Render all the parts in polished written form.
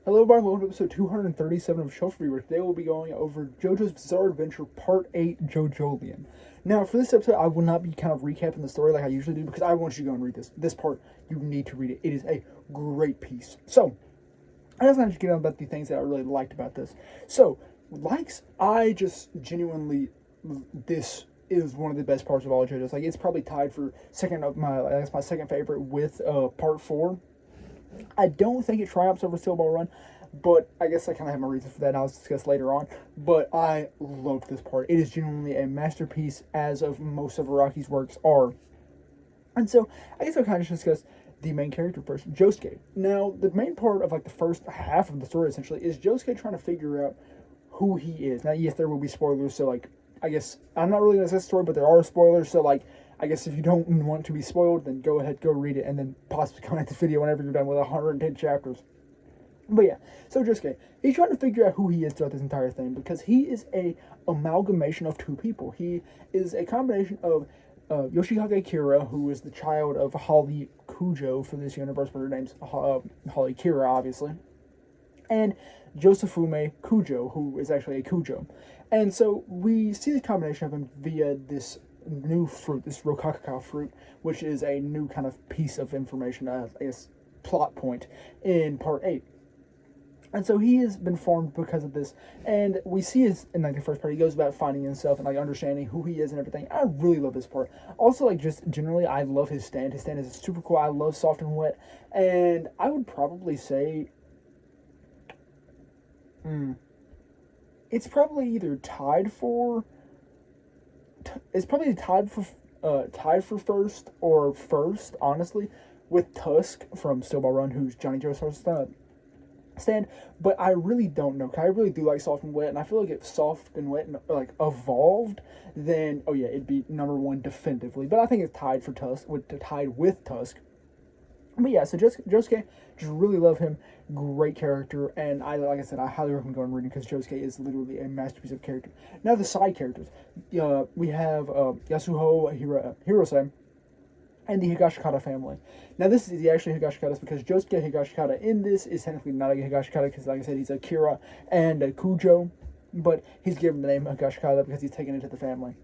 Hello everybody, welcome to episode 237 of Shelf Reader. Today we'll be going over JoJo's Bizarre Adventure Part 8, JoJolion. Now, for this episode, I will not be kind of recapping the story like I usually do, because I want you to go and read this. This part, you need to read it. It is a great piece. So, I just wanted to get on about the things that I really liked about this. So, I just genuinely, this is one of the best parts of all of JoJo's. Like, it's probably tied for my second favorite with Part 4. I don't think it triumphs over Steel Ball Run, but I guess I kind of have my reasons for that, and I'll discuss later on. But I love this part. It is genuinely a masterpiece, as of most of Araki's works are. And so, I guess I'll kind of discuss the main character first, Josuke. Now, the main part of like the first half of the story, essentially, is Josuke trying to figure out who he is. Now, yes, there will be spoilers, so like, I guess, I'm not really going to discuss the story, but there are spoilers, so like, I guess if you don't want to be spoiled, then go ahead, go read it, and then possibly come at the video whenever you're done with 110 chapters. But yeah, so Josuke, he's trying to figure out who he is throughout this entire thing, because he is a amalgamation of two people. He is a combination of Yoshikage Kira, who is the child of Holly Kujo for this universe, but her name's Holly Kira, obviously, and Josefume Kujo, who is actually a Kujo. And so we see the combination of him via this new fruit, this Rokakaka fruit, which is a new kind of piece of information, I guess, plot point in Part 8. And so he has been formed because of this, and we see his, in like the first part, he goes about finding himself and like understanding who he is and everything. I really love this part. Also, like, just generally, I love his stand. His stand is super cool. I love Soft and Wet, and I would probably say, it's probably either tied for first or first, honestly, with Tusk from Steel Ball Run, who's Johnny Joe's stand. But I really don't know, 'cause I really do like Soft and Wet, and I feel like if Soft and Wet like evolved, then oh yeah, it'd be number one definitively. But I think it's tied with Tusk. But yeah, so Josuke, just really love him. Great character, and like I said, I highly recommend going and reading, because Josuke is literally a masterpiece of character. Now the side characters, we have Yasuho Hirose, and the Higashikata family. Now this is the actual Higashikatas, because Josuke Higashikata in this is technically not a Higashikata, because like I said, he's a Kira and a Kujo, but he's given the name Higashikata because he's taken into the family.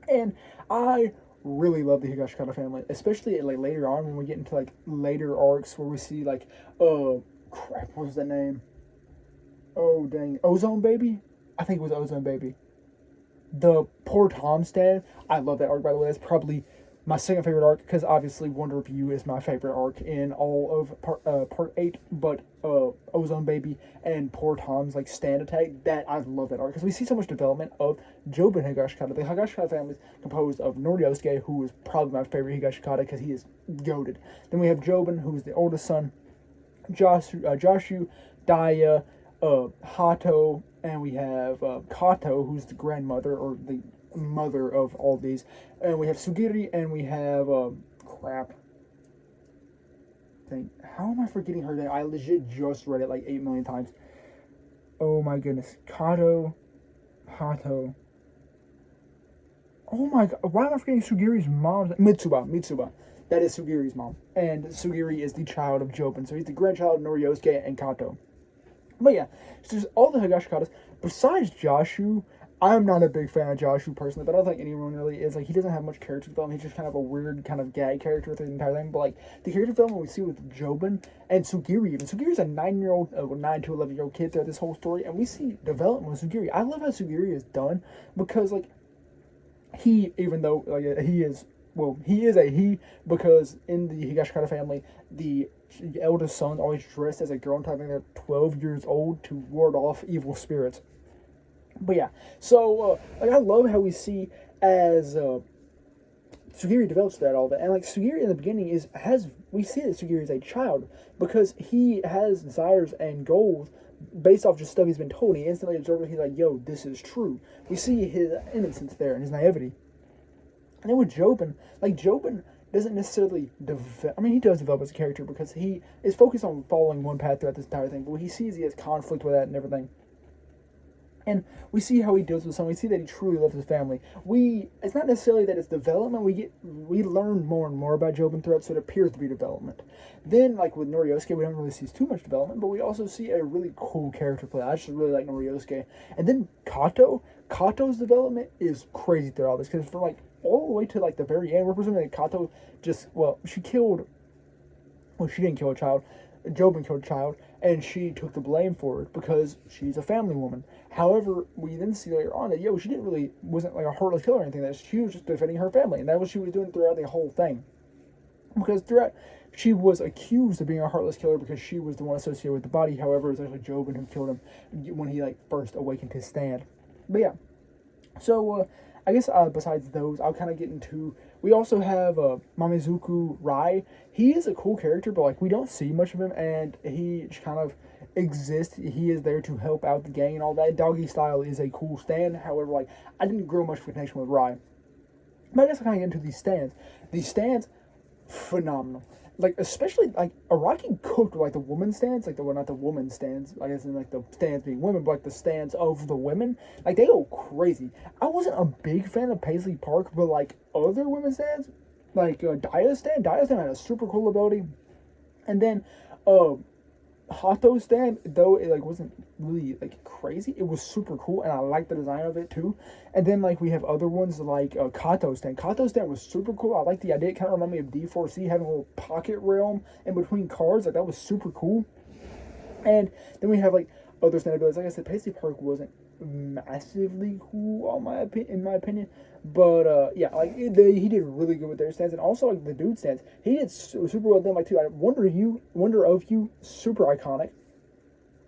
And I really love the Higashikata family, especially like later on when we get into like later arcs where we see like, crap, what was that name? Oh dang, Ozone Baby? I think it was Ozone Baby. The poor Tom stand. I love that arc, by the way. That's probably my second favorite arc, because obviously Wonder of You is my favorite arc in all of part 8, but Ozone Baby and Poor Tom's like stand attack, that I love that arc, because we see so much development of Jobin Higashikata. The Higashikata family is composed of Noriosuke, who is probably my favorite Higashikata because he is goated. Then we have Jobin, who is the oldest son, Joshu, Daya, Hato, and we have Kato, who's the grandmother, or the mother of all these, and we have Sugiri, and we have how am I forgetting her name? I legit just read it like 8 million times. Oh my goodness. Kato, Hato. Oh my god, why am I forgetting Sugiri's mom? Mitsuba. That is Sugiri's mom, and Sugiri is the child of Jobin, so he's the grandchild of Noriosuke and Kato. But yeah, so there's all the Higashikatas. Besides Joshu, I'm not a big fan of Joshu personally, but I don't think anyone really is. Like, he doesn't have much character development. He's just kind of a weird kind of gag character through the entire thing. But like, the character development we see with Jobin and Sugiri, even Sugiri's a 9 to 11-year-old kid throughout this whole story, and we see development with Sugiri. I love how Sugiri is done, because like, he is a he, because in the Higashikata family, the eldest son always dressed as a girl until I think they're 12 years old to ward off evil spirits. But yeah, so like, I love how we see as Sugiri develops throughout all that, and like Sugiri in the beginning we see that Sugiri is a child, because he has desires and goals based off just stuff he's been told. He instantly absorbs it. He's like, yo, this is true. We see his innocence there and his naivety. And then with Jobin, like, Jobin doesn't necessarily develop. I mean, he does develop as a character, because he is focused on following one path throughout this entire thing, but he sees he has conflict with that and everything. And we see how he deals with someone. We see that he truly loves his family. It's not necessarily that it's development. We learn more and more about Jobin throughout, so it appears to be development. Then, like with Noriosuke, we don't really see too much development, but we also see a really cool character play. I just really like Noriosuke. And then Kato's development is crazy throughout this, because from like all the way to like the very end, we're presuming that Kato she didn't kill a child. Jobin killed a child, and she took the blame for it because she's a family woman. However, we then see later on that she wasn't like a heartless killer or anything. That she was just defending her family, and that's what she was doing throughout the whole thing. Because throughout, she was accused of being a heartless killer because she was the one associated with the body. However, it was actually Jobin who killed him when he like first awakened his stand. But yeah, so I guess besides those, I'll kind of get into. We also have Mamizuku Rai. He is a cool character, but like we don't see much of him, and he kind of exists. He is there to help out the gang and all that. Doggy Style is a cool stand. However, like I didn't grow much of a connection with Rai. But I guess I kind of get into these stands. These stands, phenomenal. Like especially like Araki cooked like the woman stands, like not the woman stands, I guess in like the stands being women, but like the stands of the women, like they go crazy. I wasn't a big fan of Paisley Park, but like other women stands, like Daya's stand had a super cool ability, and then Hato's stand, though it like wasn't really like crazy, it was super cool, and I liked the design of it too. And then like we have other ones like Kato's stand. Kato's stand was super cool. I like the idea. It kind of reminded me of D4C having a little pocket realm in between cards. Like that was super cool. And then we have like other stand abilities. Like I said, Paisley Park wasn't massively cool in my opinion, but yeah, like he did really good with their stands, and also like the dude stands, he did super well with them. Like too, I Wonder of You, super iconic.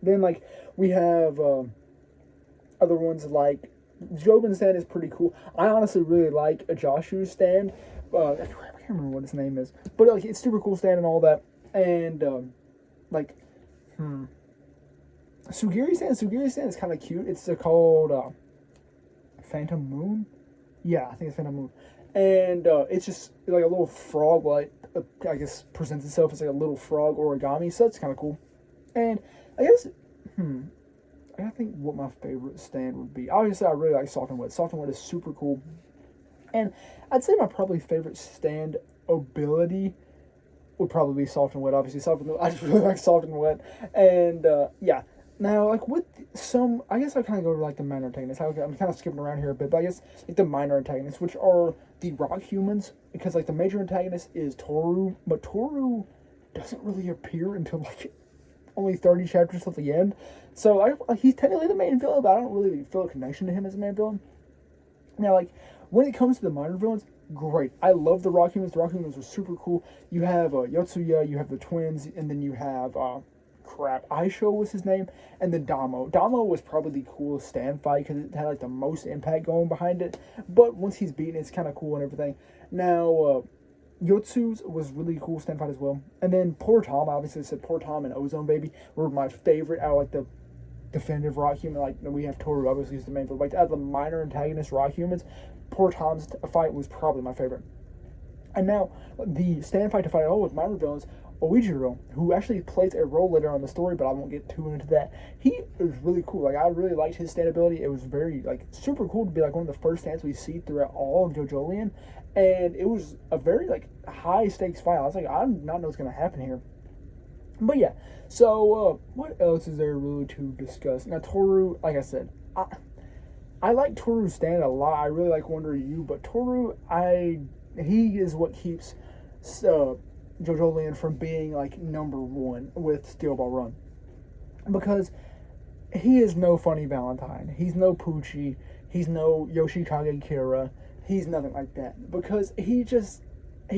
Then like we have other ones like Jobin's stand is pretty cool. I honestly really like Joshu's stand. I can't remember what his name is, but like it's super cool stand and all that. And Sugiri's stand is kind of cute. It's called Phantom Moon. Yeah, I think it's Phantom Moon. And it's just like a little frog, like I guess presents itself as like a little frog origami. So that's kind of cool. And I guess I gotta think what my favorite stand would be. Obviously, I really like Soft and Wet. Soft and Wet is super cool. And I'd say my probably favorite stand ability would probably be Soft and Wet. Obviously, I just really like Soft and Wet. And yeah. Now, like with some, I guess I kind of go to like the minor antagonists. I'm kind of skipping around here a bit, but I guess like the minor antagonists, which are the rock humans, because like the major antagonist is Toru, but Toru doesn't really appear until like only 30 chapters till the end. So he's technically the main villain, but I don't really feel a connection to him as a main villain. Now, like when it comes to the minor villains, great. I love the rock humans. The rock humans were super cool. You have Yotsuya, you have the twins, and then you have Aisho was his name, and then Damo. Damo was probably the coolest stand fight because it had like the most impact going behind it. But once he's beaten, it's kind of cool and everything. Now, Yotsu's was really cool stand fight as well. And then Poor Tom, obviously I said Poor Tom and Ozone Baby were my favorite out of like the definitive rock human. Like we have Toru, obviously is the main, but like out of the minor antagonist rock humans, Poor Tom's fight was probably my favorite. And now the stand fight to fight all with minor villains, Oijiro, who actually plays a role later on in the story, but I won't get too into that. He is really cool. Like I really liked his stand ability. It was very like super cool to be like one of the first stands we see throughout all of JoJolion, and it was a very like high stakes fight. I was like, I do not know what's gonna happen here. But yeah, so what else is there really to discuss? Now Toru, like I said, I like Toru's stand a lot. I really like Wonder You, but Toru, he is what keeps JoJolion from being like number one with Steel Ball Run, because he is no Funny Valentine, he's no Poochie, he's no Yoshikage Kira, he's nothing like that, because he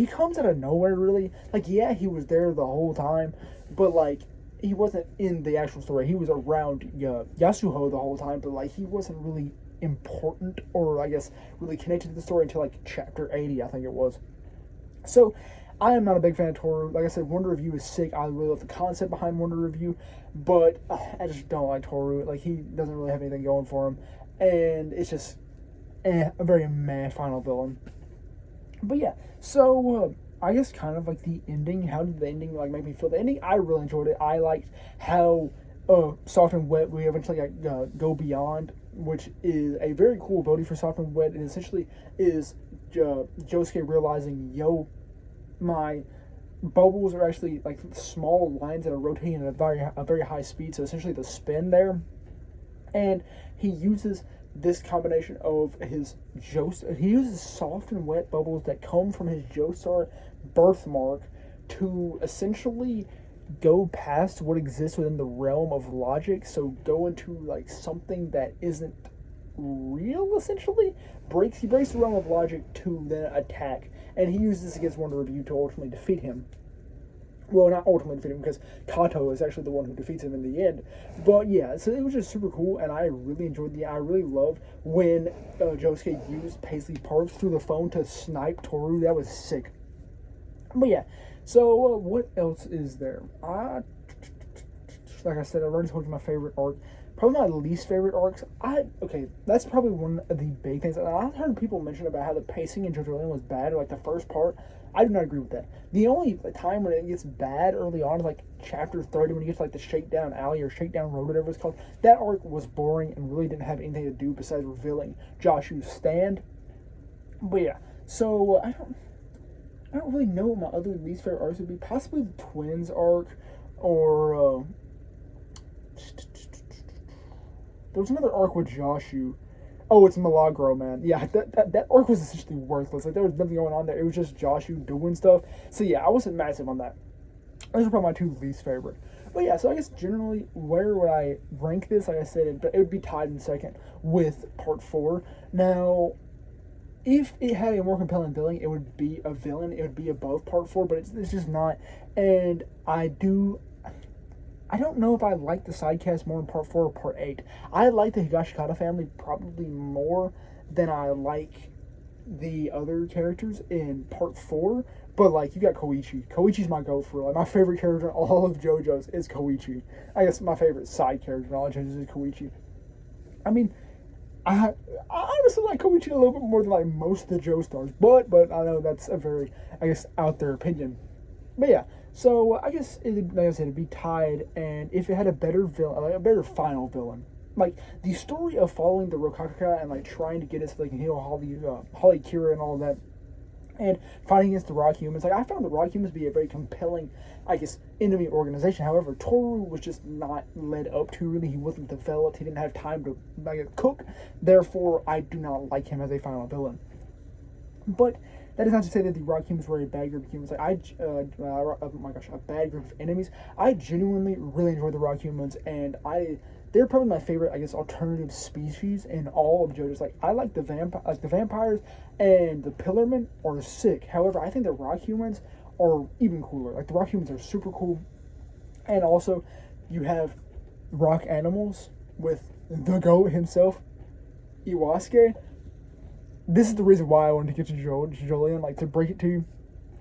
comes out of nowhere really. Like yeah, he was there the whole time, but like he wasn't in the actual story. He was around Yasuho the whole time, but like he wasn't really important or I guess really connected to the story until like chapter 80, I think it was. So I am not a big fan of Toru. Like I said, Wonder Review is sick. I really love the concept behind Wonder Review, but I just don't like Toru. Like he doesn't really have anything going for him, and it's just a very meh final villain. But yeah, so I guess kind of like the ending. How did the ending like make me feel? The ending, I really enjoyed it. I liked how Soft and Wet we eventually go beyond which is a very cool ability for soft and wet. It essentially is Josuke realizing, yo, my bubbles are actually like small lines that are rotating at a very high speed. So essentially the spin there, and he uses this combination of his he uses soft and wet bubbles that come from his Joestar birthmark to essentially go past what exists within the realm of logic. So go into like something that isn't real. Essentially, he breaks the realm of logic to then attack, and he uses this against Wonder Review to ultimately defeat him. Well, not ultimately defeat him, because Kato is actually the one who defeats him in the end. But yeah, so it was just super cool, and I really enjoyed I really loved when Josuke used Paisley Parks through the phone to snipe Toru. That was sick. But yeah, so what else is there? Like I said, I already told you my favorite arc. Probably my least favorite arcs. That's probably one of the big things. I've heard people mention about how the pacing in JoJolion was bad, or like the first part. I do not agree with that. The only time when it gets bad early on is like chapter 30, when you get to like the Shakedown Alley or Shakedown Road, whatever it's called. That arc was boring and really didn't have anything to do besides revealing Joshu's stand. But yeah, so I don't really know what my other least favorite arcs would be. Possibly the twins arc, or there was another arc with Joshu. Oh, it's Milagro, man. Yeah, that arc was essentially worthless. Like, there was nothing going on there. It was just Joshu doing stuff. So yeah, I wasn't massive on that. Those are probably my two least favorite. But yeah, so I guess generally, where would I rank this? Like I said, it would be tied in second with Part 4. Now, if it had a more compelling villain, it would be a villain. It would be above Part 4, but it's just not. And I don't know if I like the sidecast more in Part 4 or Part 8. I like the Higashikata family probably more than I like the other characters in Part 4. But, like, you got Koichi. Koichi's my go for, like, my favorite character in all of JoJo's is Koichi. I guess my favorite side character in all of JoJo's is Koichi. I mean, I honestly like Koichi a little bit more than, like, most of the Joestars. But I know that's a very, I guess, out there opinion. But yeah, so I guess like I said, it'd be tied, and if it had a better villain, like a better final villain, like the story of following the Rokakaka and like trying to get it so they can heal Holly Kira and all of that, and fighting against the Rock Humans. Like, I found the Rock Humans to be a very compelling, I guess, enemy organization. However, Toru was just not led up to, really. He wasn't developed. He didn't have time to cook. Therefore, I do not like him as a final villain. But that is not to say that the Rock Humans were a bad group of humans. Like, oh my gosh, a bad group of enemies. I genuinely really enjoyed the Rock Humans, and they're probably my favorite, I guess, alternative species in all of JoJo's. Like, I like the vampires and the Pillarmen are sick. However, I think the Rock Humans are even cooler. Like, the Rock Humans are super cool. And also, you have rock animals with the GOAT himself, Iwasuke. This is the reason why I wanted to get to JoJolion, like, to break it to you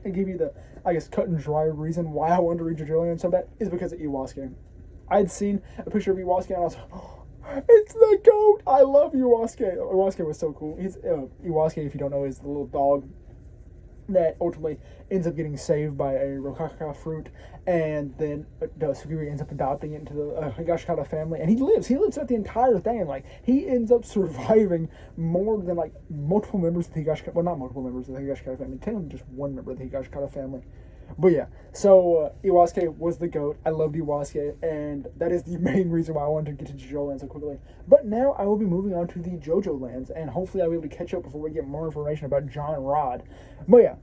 and give you the, I guess, cut and dry reason why I wanted to read JoJolion so bad is because of Iwasuke. I'd seen a picture of Iwasuke and I was like, oh, it's the GOAT! I love Iwasuke! Iwasuke was so cool. Iwasuke, if you don't know, is the little dog that ultimately ends up getting saved by a Rokakaka fruit, and then Sugiri ends up adopting it into the Higashikata family, and he lives out the entire thing. Like, he ends up surviving more than, like, multiple members of the Higashikata, well, not multiple members of the Higashikata family, technically just one member of the Higashikata family. But yeah, so Iwasuke was the GOAT. I loved Iwasuke, and that is the main reason why I wanted to get to JoJo Land so quickly. But now I will be moving on to the JoJo Lands, and hopefully I'll be able to catch up before we get more information about John and Rod. But yeah,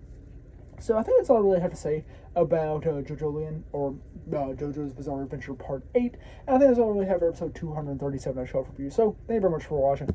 so I think that's all I really have to say about JoJolion, or JoJo's Bizarre Adventure Part 8. And I think that's all I really have for episode 237 of Shelf Review. So, thank you very much for watching.